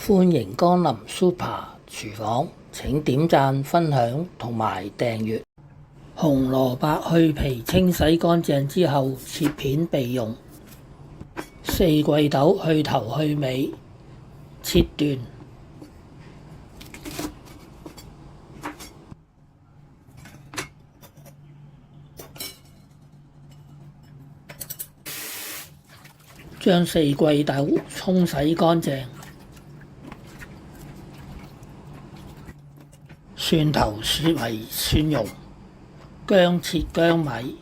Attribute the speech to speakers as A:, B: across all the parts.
A: 歡迎光臨 Super 廚房，請點讚、分享同埋訂閱。紅蘿蔔去皮清洗乾淨之後切片備用。四季豆去頭去尾，切段。將四季豆沖洗乾淨。蒜頭切為蒜蓉，薑切薑米。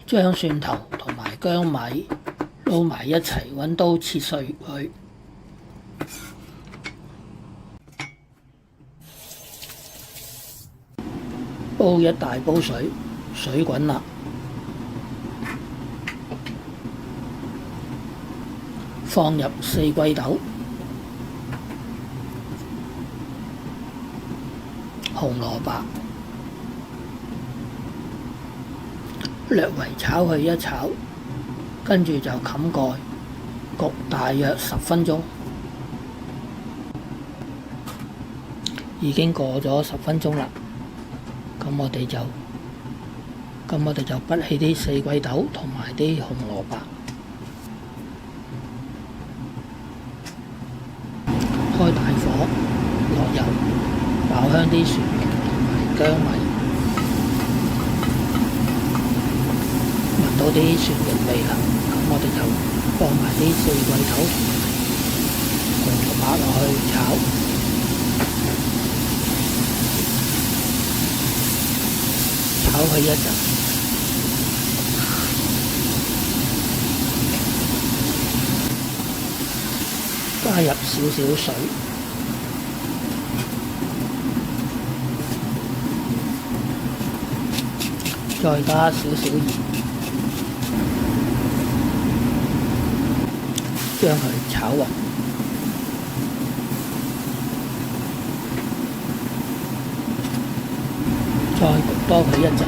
A: 將蒜頭同埋薑米撈埋一齊，揾刀切碎佢。煲一大煲水，水滾啦，放入四季豆、紅蘿蔔，略為炒佢一炒，跟住就冚蓋焗大約10分鐘。已經過咗10分鐘啦，咁我哋就滗起啲四季豆同埋啲紅蘿蔔，開大火落油，爆香啲蒜蓉同埋薑米，聞到啲蒜蓉味啦，咁我哋就放埋啲四季豆同紅蘿蔔落去炒。炒佢一陣，加入少少水，再加少少鹽，將佢炒勻。再焗多佢一陣，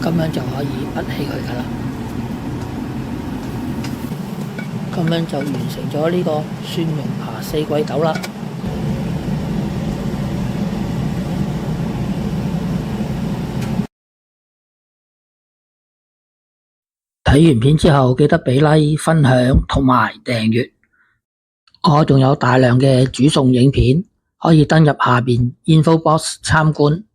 A: 咁樣就可以滗起佢㗎啦。咁樣就完成咗呢個蒜蓉扒四季豆啦。睇完片之後記得俾 like、分享同埋訂閱。我仲有大量嘅煮餸影片，可以登入下邊 info box 參觀。